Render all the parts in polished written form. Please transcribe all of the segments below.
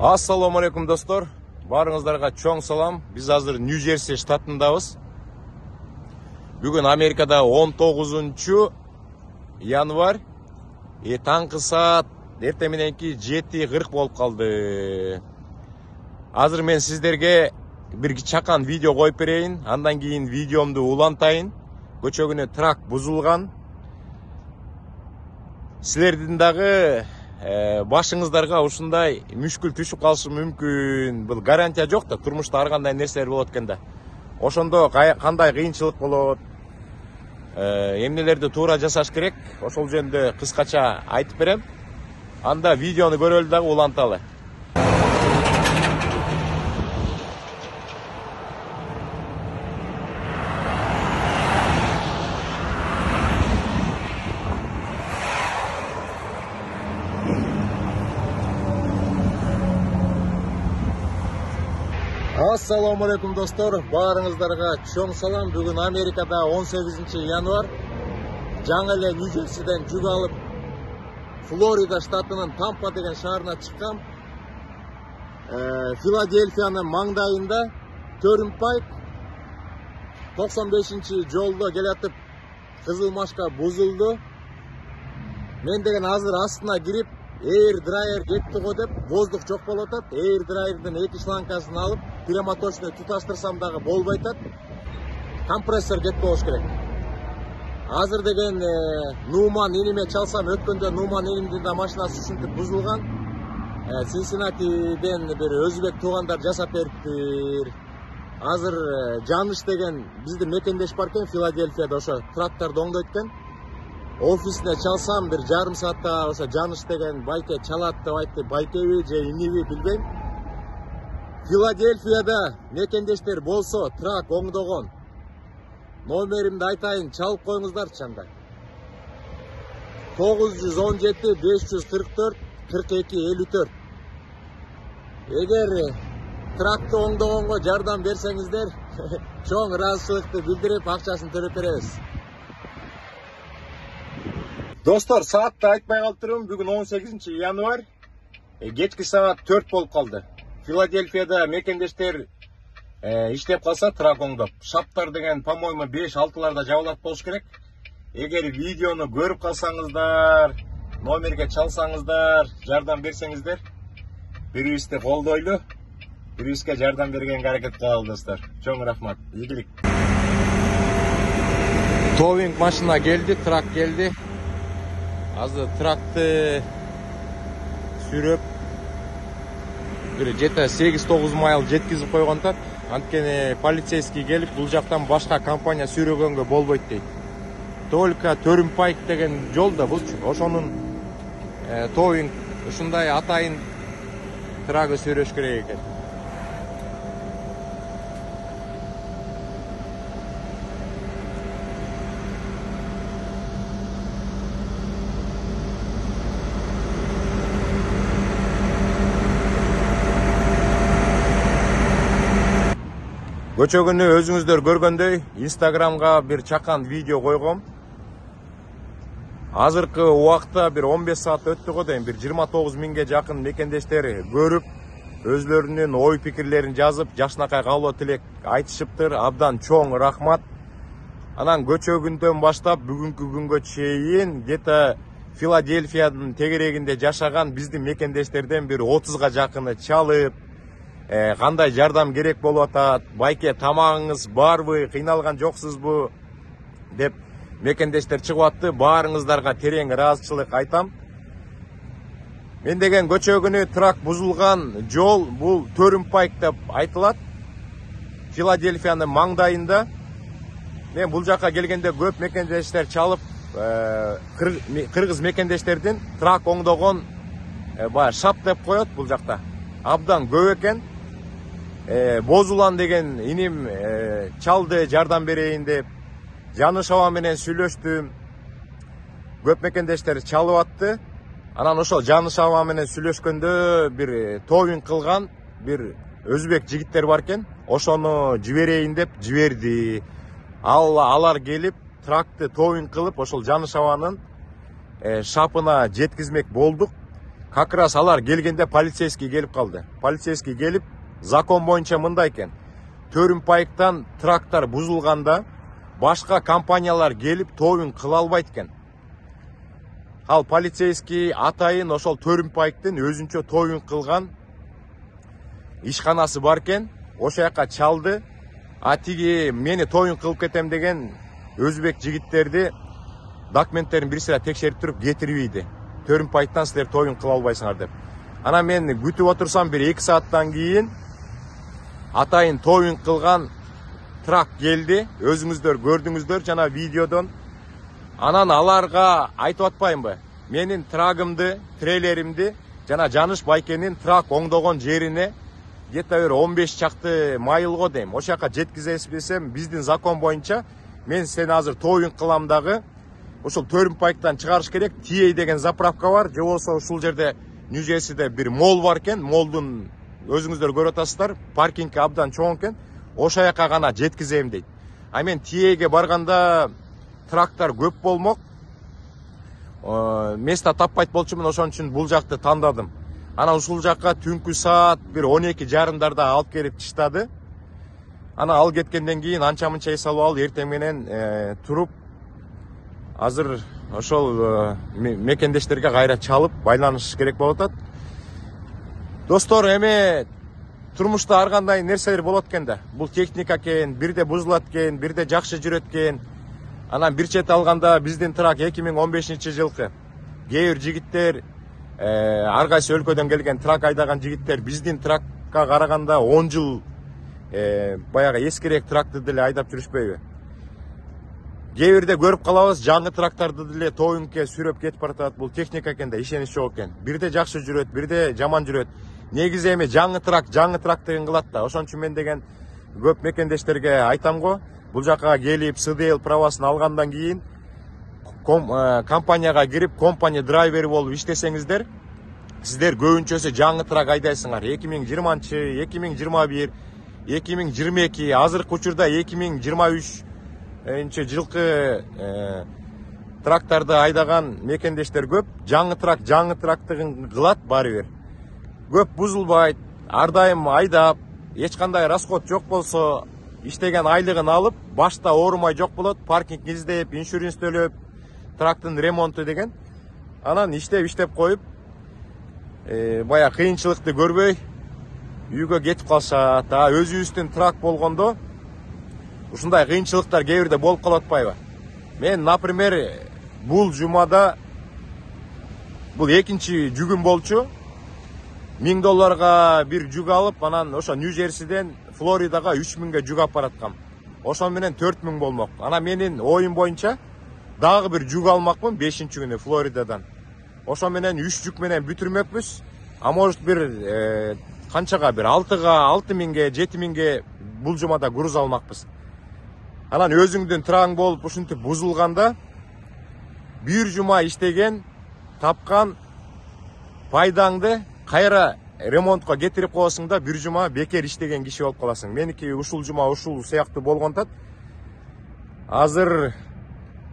Assalamu alaikum dostlar. Barыңыздарга чоң салам. Biz hazır New Jersey штатындабыз. Бүгүн Америкада 19 январь. Таңкы саат эртең мененки 7:40 болуп калды. Азыр мен сиздерге бир чакан видео коюп берейин. Андан кийин видеомду улантайын. Көчөгүнө трак бузулган. Силердин дагы башыңыздарга ушундай мүшкүл түшүп калышы мүмкүн. Бул гарантия жок да, турмушта ар кандай нерселер болот экен да. Ошондо кандай кыйынчылык болот, эмнелерди туура жасаш керек, ошол жөнүндө кыскача айтып берем. Анда видеону көрөлү дагы уланталы. Assalamu alaikum dostlar. Barыңыздарга чоң салам. Бүгүн Америкада 18 январь. Жаңы эле New Jersey'ден жүк алып, Флорида штатынын Тампа деген шаарына чыккам. Филадельфиянын маңдайында Turnpike 95-жолдо келатып кызыл машка бузулду. Мен деген азыр астына кирип, air dryer кетти го деп, воздух жок болуп атат. Air dryerдин эки шлангасын алып, прямоточный туташтырсам дагы болбой атат. Компрессор кетти болуш керек. Азыр деген Нуман иниме чалсам, өткөндө Нуман инимдин да машинасы ушинтип бузулган. Cincinnati'ден бир өзбек туугандар жасап бериптир. Азыр Жаныш деген биздин мекендеш бар экен, Филадельфияда ошо тракторду оңдойт экен. Офисине чалсам бир жарым саатта ошо Жаныш деген байке чалат деп айтты. Байкеби же иниби билбейм. Филадельфияда мекендештер болсо, трак оңдогон. Номеримди айтайын, чалып коюңуздарчы анда. 917 544 42 54. Эгер тракты оңдогонго жардам берсеңиздер, чоң ыраазычылыкты билдирип, акчасын төлөп беребиз. Достор, саатты айтпай калыптырмын. Бүгүн 18 январь. Кечки саат 4 болуп калды. Филадельфияда мекендештер иштеп калса, трак оңдоп. Шаптар деген, по-моему, 5-6-ларда жабылат болуш керек. Эгер видеону көрүп калсаңыздар, номерге чалсаңыздар, жардам берсеңиздер, бирибизди колдойлу, бирибизге жардам бергенге аракет кылалы достор. Чоң рахмат. Ийгилик. Товинг машина келди, трак келди. Азыр тракты сүрөп бир 8-9 майл жеткизип койгон тат. Анткени полицейский келип, бул жактан башка компания сүрөгөнгө болбойт дейт. Только Turnpike деген жол да бул, ошонун товинг ушундай атайын трагы сүрөш керек экен. Көчөгүнү өзүңүздөр көргөндөй, Instagramга бир чакан видео койгом. Азыркы убакта бир 15 саат өттү го дейм, бир 29 миңге жакын мекендештер көрүп, өзлөрүнүн ой пикирлерин жазып, жакшынакай каалоо тилек айтышыптыр. Абдан чоң рахмат. Анан көчөгүндөн баштап бүгүнкү күнгө чейин где-то Филадельфиянын тегерегинде жашаган биздин мекендештерден бир 30га жакыны чалып, кандай жардам керек болуп атат, байке тамагыңыз барбы, кыйналган жоксузбу деп мекендештер чыгып атты. Баарыңыздарга терең ыраазычылык айтам. Мен деген көчөгүнү трак бузулган жол бул Turnpike деп айтылат. Филадельфиянын маңдайында. Мен бул жака келгенде көп мекендештер чалып, кыргыз мекендештердин трак оңдогон шап деп коет бул жакта. Абдан көп экен. Бозулан деген иним чалды, жардам берейин деп. Жаныш аба менен сүйлөштүм. Көп мекендештер чалып атты. Анан ошол Жаныш аба менен сүйлөшкөндө бир товинг кылган бир өзбек жигиттер бар экен. Ошону жиберейин деп жиберди. Алар келип тракты товинг кылып, ошол Жаныш абанын шапына жеткизмек болдук. как раз алар келгенде полицейский келип калды. Полицейский келип, закон боюнча мындай экен. Төрүмпайыктан трактор бузулганда башка компаниялар келип тоюн кыла албайт экен. Ал полицейский атайын ошол Төрүмпайыктын өзүнчө тоюн кылган ишканасы бар экен. Ошол жака чалды. Атиги мени тоюн кылып кетем деген өзбек жигиттерди документтерин бир сыра текшерип туруп кетирип ийди. Төрүмпайыктан силер тоюн кыла албайсыңар деп. Ана мен күтүп отурсам бир 2 сааттан кийин атайын тоюн кылган трак келди. Өзүңүздөр көрдүңүздөр жана видеодон. Анан аларга айтып атпаймынбы? Менин трагымды, трейлеримди жана Жаныш Байкенин трак оңдогон жерине где-то 15 чакты майылго дейм. Ошол жака жеткизесем, биздин закон боюнча мен сени азыр тоюн кылам дагы. Ошол Төрүмпайыктан чыгарыш керек. Тией деген заправка бар. Же болсо ушул жерде Нюжесиде бир мол бар экен. Молдун өзүңүздөр көрүп атасыздар. Паркинги абдан чоң экен. Ошол жака гана жеткизем дейт. А мен Тиейге барганда трактор көп болмок. Место таппайт болчумун, ошон үчүн бул жакты тандадым. Ана ушул жакка түнкү саат бир 12:30 алып келип тыштады. Ана ал кеткенден кийин анча мынча эс алып алып эртең менен туруп азыр ошол мекендештерге кайра чалып байланыш керек болуп атат. Достор, эми турмушта ар кандай нерселер болот экен да. Бул техника экен, бирде бузулат экен, бирде жакшы жүрөт экен. Анан бир чет алганда биздин трак 2015-жылкы. Кээ бир жигиттер ар кайсы өлкөдөн келген трак айдаган жигиттер биздин тракка караганда 10 жыл баягы эскирээк тракты деле айдап жүрүшпөйбү? Кээ бирде көрүп калабыз, жаңы трактарды деле тоюнке сүрөп кетип баратат. Бул техника экен да, ишенич жок экен. Бирде жакшы жүрөт, бирде жаман жүрөт. Негизи эми жаңы трак деген кылат да. Ошон үчүн мен деген көп мекендештерге айтам го. Бул жака келип СДЛ правасын алгандан кийин компанияга кирип, компания драйвери болуп иштесеңиздер, сиздер көбүнчөсү жаңы трак айдайсыңар. 2020, 2021, 2022, азыркы учурда 2023 жылкы трактарды айдаган мекендештер көп. Жаңы трактыгын кылат баары бир. Көп бузулбайт, ар дайым айдап, эч кандай расход жок болсо, иштеген айлыгын алып, башта оорумай жок болот, паркинг издеп, иншуранс төлөп, трактын ремонту деген. Анан иштеп коюп, бая кыйынчылыкты көрбөй үйгө кетип калышат. Өзүбүздүн трак болгондо ушундай кыйынчылыктар кээ бирде болуп калып атпайбы? Мен, например, бул жумада бул экинчи жүгүм болчу. $1000 бир жүк алып, анан ошо Нью-Джерсиден Флоридага 3000ге жүк алып бараткам. Ошон менен 4000 болмок. Ана менин оюм боюнча дагы бир жүк алмакмын 5-күнү Флоридадан. Ошон менен 3 жүк менен бүтүрмөкпүз. А может бир канчага бир 6000ге, 7000ге бул жумада груз алмакпыз. Анан өзүңдүн трагың болуп ушинтип бузулганда бир жума иштеген, тапкан пайдаңды кайра ремонтко кетирип коесуң да, бир жума бекер иштеген киши болуп каласың. Меники ушул жума ушул сыяктуу болгонтат. Азыр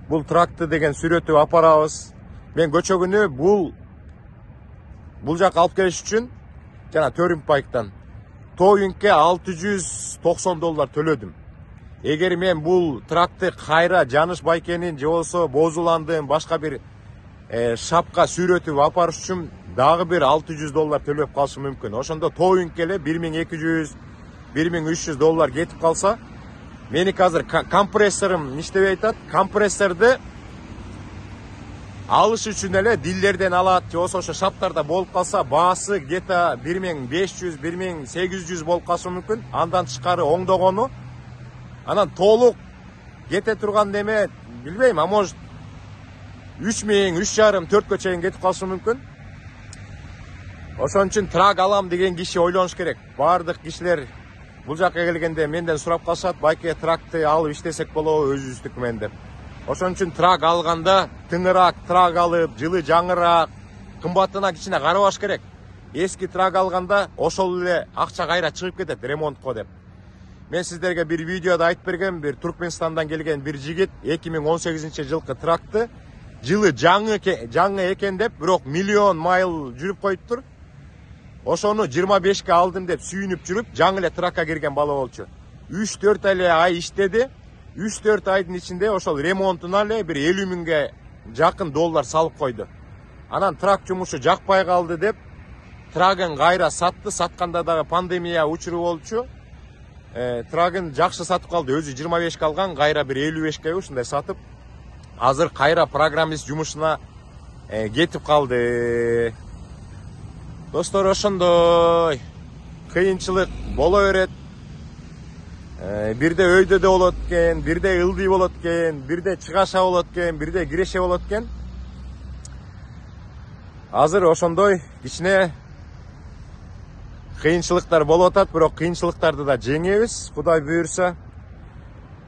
бул тракты деген сүрөтүп апарабыз. Мен көчө күнү бул жака алып келиш үчүн жана Төрүмпайыктан тоюнке $690 төлөдүм. Эгер мен бул тракты кайра Жаныш Байкенин же болсо Бозуландын башка бир шапка сүрөтүп апарыш үчүн дагы бир $600 төлөп калышым мүмкүн. Ошондо тоюнке эле $1200, $1300 кетип калса, меники азыр компрессорум иштебей атат. Компрессорду алыш үчүн эле дилдерден алат, же болсо ошо шаптарда болуп калса, баасы где-то 1500, 1800 болуп калышы мүмкүн. Андан тышкары оңдогону, анан толук кете турган неме, билбейм, а может 3000, 3,5, 4кө чейин кетип калышы мүмкүн. Ошон үчүн трак алам деген киши ойлонуш керек. Бардык кишилер бул жака келгенде менден сурап калышат, Байке тракты алып иштесек болобу өзүбүздүкү менен деп. Ошон үчүн трак алганда тыңыраак трак алып, жылы жаңыраак, кымбатына кичине карабаш керек. Эски трак алганда ошол эле акча кайра чыгып кетет ремонтко деп. Мен сиздерге бир видеода айтып бергем, бир Туркменстандан келген бир жигит 2018-жылкы тракты жылы жаңы экен деп, бирок миллион майл жүрүп коюптур. Ошону 25ке алдым деп сүйүнүп жүрүп, жаңы эле тракка кирген бала болчу. 3-4 эле ай иштеди. 3-4 айдын ичинде ошол ремонтуна эле бир 50 миңге жакын доллар салып койду. Анан трак жумушу жакпай калды деп, трагын кайра сатты. Сатканда дагы пандемия учуру болчу. Трагын жакшы сатып калды. Өзү 25ке алган, кайра бир 55ке ушундай сатып, азыр кайра программист жумушуна кетип калды. Достор, ошондой кыйынчылык боло берет. Бирде өйдө да болот экен, бирде ылдый болот экен, бирде чыгаша болот экен, бирде киреше болот экен. Азыр ошондой кичине кыйынчылыктар болуп атат, бирок кыйынчылыктарды да жеңебиз, Кудай буйрса.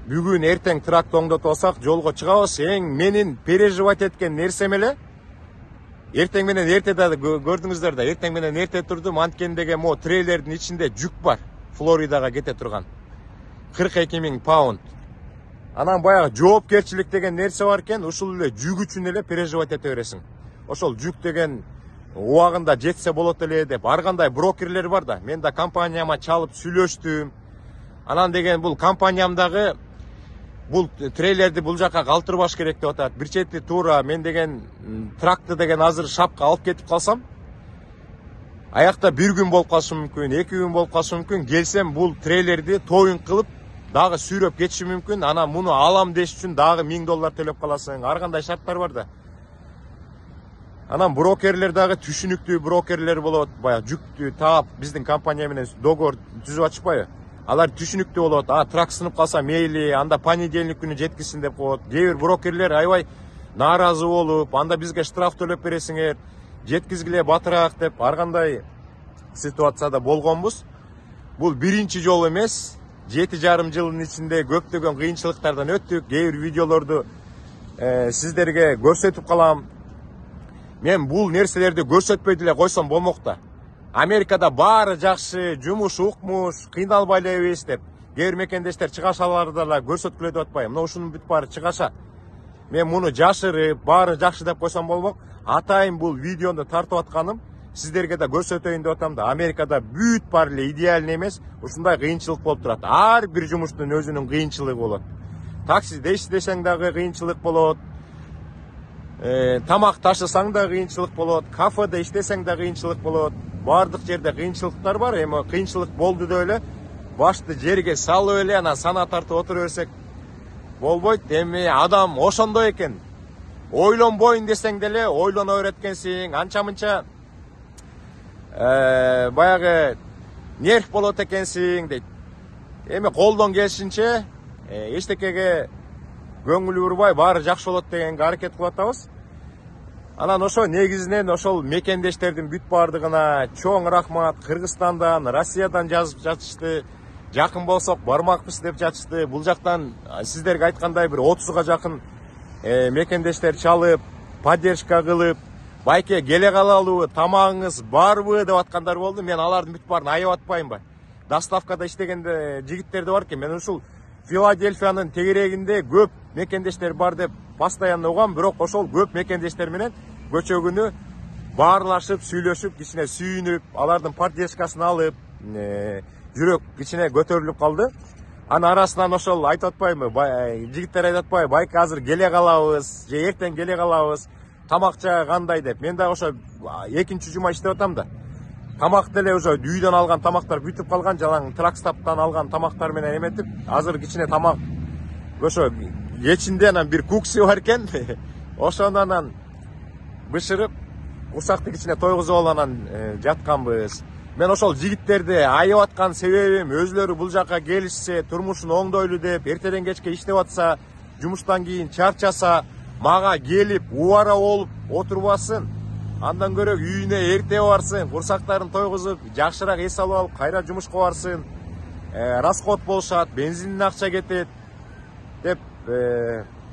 Бүгүн эртең тракты оңдотуп алсак, жолго чыгабыз. Эң менин переживать эткен нерсем эле, эртең менен эрте да көрдүңүздөр да, эртең менен эрте турдум, анткендеги мо трейлердин ичинде жүк бар, Флоридага кете турган. 42 000 паунд. Анан баягы жоопкерчилик деген нерсе бар экен, ушул эле жүк үчүн эле переживать эте бересиң. Ошол жүк деген убагында жетсе болот эле деп, ар кандай брокерлер бар да. Мен да компанияма чалып сүйлөштүм. Анан деген бул компаниямдагы бул трейлерди бул жака калтырбаш керек деп атат. Бир чети туура мен деген тракты деген азыр шапка алып кетип калсам, аякта бир күн болуп калышы мүмкүн, 2 күн болуп калышы мүмкүн. Келсем бул трейлерди тоюн кылып дагы сүйрөп кетиши мүмкүн. Анан муну алам деш үчүн дагы $1000 төлөп каласың. Ар кандай шарттар бар да. Анан брокерлер дагы түшүнүктүү брокерлер болот. Баягы жүктү таап биздин компания менен договор түзүп атышпайбы? Алар түшүнүктүү болот. Трак сынып калса мейли, анда понедельник күнү жеткизсин деп коет. Кээ бир брокерлер аябай нааразы болуп, анда бизге штраф төлөп бересиңер, жеткизгиле батыраак деп ар кандай ситуацияда болгонбуз. Бул биринчи жол эмес. 7,5 жылдын ичинде көптөгөн кыйынчылыктардан өттүк. Кээ бир видеолорду сиздерге көрсөтүп калам. Мен бул нерселерди көрсөтпөй деле койсом болмок да. Америкада баары жакшы, жумуш укмуш, кыйналбай элебиз деп. Кээ бир мекендештер чыгашаларды да көрсөткүлө деп атпайм. Мына ушунун бүт баары чыгаша. Мен муну жашырып, баары жакшы деп койсом болмок. Атайын бул видеону тартып атканым сиздерге да көрсөтөйүн деп атам да. Америкада бүт баары эле идеальный эмес, ушундай кыйынчылык болуп турат. Ар бир жумуштун өзүнүн кыйынчылыгы болот. Таксиде иштесең дагы кыйынчылык болот. Тамак ташысаң да кыйынчылык болот. Кафеде иштесең да кыйынчылык болот. Бардык жерде кыйынчылыктар бар. Эми кыйынчылык болду деп эле башты жерге салып эле анан сана тартып отура берсек болбойт. Эми адам ошондой экен. Ойлонбойн десең деле ойлоно берет экенсиң. Анча-мынча баягы нерв болот экенсиң дейт. Эми колдон келишинче эчтекеге көңүл бурбай баары жакшы болот дегенге аракет кылып атабыз. Анан ошо негизинен ошол мекендештердин бүт баардыгына чоң рахмат. Кыргызстандан, Россиядан жазып жатышты. Жакын болсок бармакпыз деп жатышты. Бул жактан сиздерге айткандай бир 30га жакын мекендештер чалып, поддержка кылып, байке келе калалыбы, тамагыңыз барбы деп аткандар болду. Мен алардын бүт баарын аябап атпаймынбы? Доставкада иштегенде жигиттер да бар экен. Мен ушул Филадельфиянын тегерегинде көп мекендештер бар деп постоянно угам, бирок ошол көп мекендештер менен көчө күнү баарлашып, сүйлөшүп, кичине сүйүнүп, алардын поддержкасын алып, жүрөк кичине көтөрүлүп калды. Анын арасынан ошол айтып атпаймынбы? Жигиттер айтып атпайбы? Байке азыр келе калабыз, же эртең келе калабыз. Тамак жагы кандай деп. Мен дагы ошо экинчи жума иштеп атам да. Тамак деле уже үйдөн алган тамактар бүтүп калган, жалаң тракстаптан алган тамактар менен эметип, азыр кичине тамак ошо кечинде анан бир кукси бар экен. Ошону анан бышырып, курсакты кичине тойгузуп алып анан жатканбыз. Мен ошол жигиттерди аябап аткан себебим, өзлөрү бул жака келишсе, турмушун оңдойлу деп, эртеден кечке иштеп атса, жумуштан кийин чарчаса, мага келип, убара болуп отурбасын. Андан көрө үйүнө эрте барсын, курсактарын тойгузуп, жакшыраак эс алып алып, кайра жумушка барсын. Расход болушат, бензиндин акча кетет деп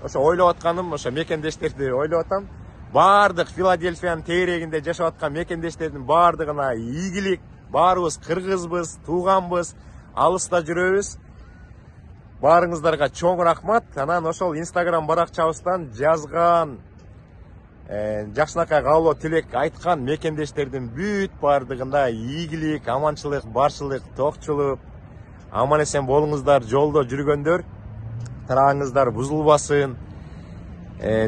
ошо ойлоп атканым, ошо мекендештерди ойлоп атам. Бардык Филадельфиянын тегерегинде жашап аткан мекендештердин бардыгына ийгилик. Баарыбыз кыргызбыз, тууганбыз, алыста жүрөбүз. Баарыңыздарга чоң рахмат. Анан ошол Instagram баракчабыздан жазган жакшынакай кабыл тилек айткан мекендештердин бүт бардыгында ийгилик, аманчылык, барчылык, токчулук, аман эсен болуңуздар. Жолдо жүргөндөр тараңыздар бузулбасын.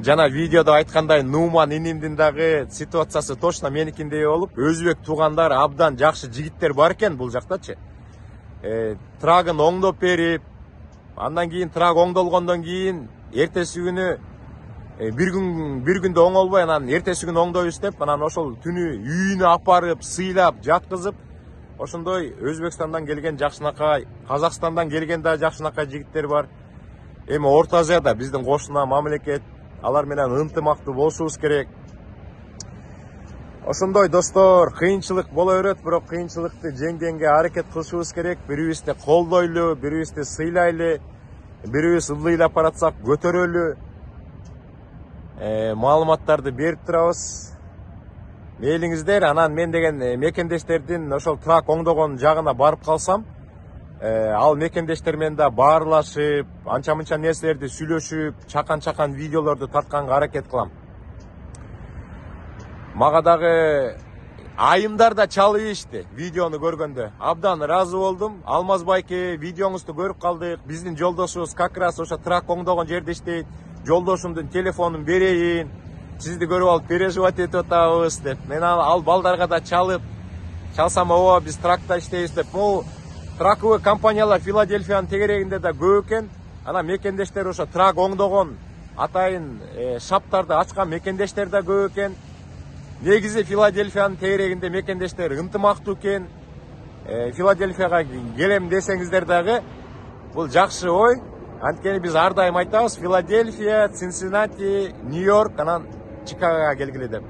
Жана видеодо айткандай Нуман инимдин дагы ситуациясы точно меникиндей болуп, өзбек туугандар абдан жакшы жигиттер бар экен бул жактачы. Трагын оңдоп берип, андан кийин траг оңдолгондон кийин эртеси күнү бир күндө оңолбой, анан эртеси күнү оңдойбуз деп, анан ошол түнү үйүнө апарып, сыйлап, жаткызып, ошондой Өзбекстандан келген жакшынакай, Казакстандан келген да жакшынакай жигиттер бар. Эми Орто Азияда биздин кошуна мамлекет, алар менен ынтымактуу болушубуз керек. Ошондой достор, кыйынчылык боло берет, бирок кыйынчылыкты жеңгенге аракет кылышыбыз керек. Бирибизди колдойлу, бирибизди сыйлайлы, бирибиз ылдыйлап баратсак көтөрөлү. Маалыматтарды берип турабыз. Мейлиңиздер, анан мен деген мекендештердин ошол трак оңдогон жагына барып калсам, ал мекендештер менен да баарлашып, анча-мынча нерселерди сүйлөшүп, чакан видеолорду тартканга аракет кылам. Мага дагы айымдар да чалып ишти видеону көргөндө. Абдан ыраазы болдум. Алмаз байке, видеоңузду көрүп калдык. Биздин жолдошубуз как раз ошо трак оңдогон жерде иштейт. Жолдошумдун телефонун берейин. Сизди көрүп алып переживать этип атабыз деп. Мен ал балдарга да чалсам, ооба биз тракта иштейбиз деп. Могу траковый компаниялар Филадельфиянын тегерегинде да көп экен. Ана мекендештер ошо трак оңдогон атайын шаптарды ачкан мекендештер да көп экен. Негизи Филадельфиянын тегерегинде мекендештер ынтымактуу экен. Филадельфияга келем десеңиздер дагы бул жакшы ой. Анткени биз ар дайым айтабыз, Филадельфия, Цинциннати, Нью-Йорк, анан Чикагога келгиле деп.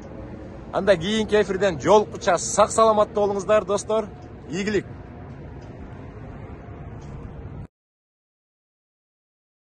Анда кийинки эфирден жолуккуча сак саламатта болуңуздар достор. Ийгилик.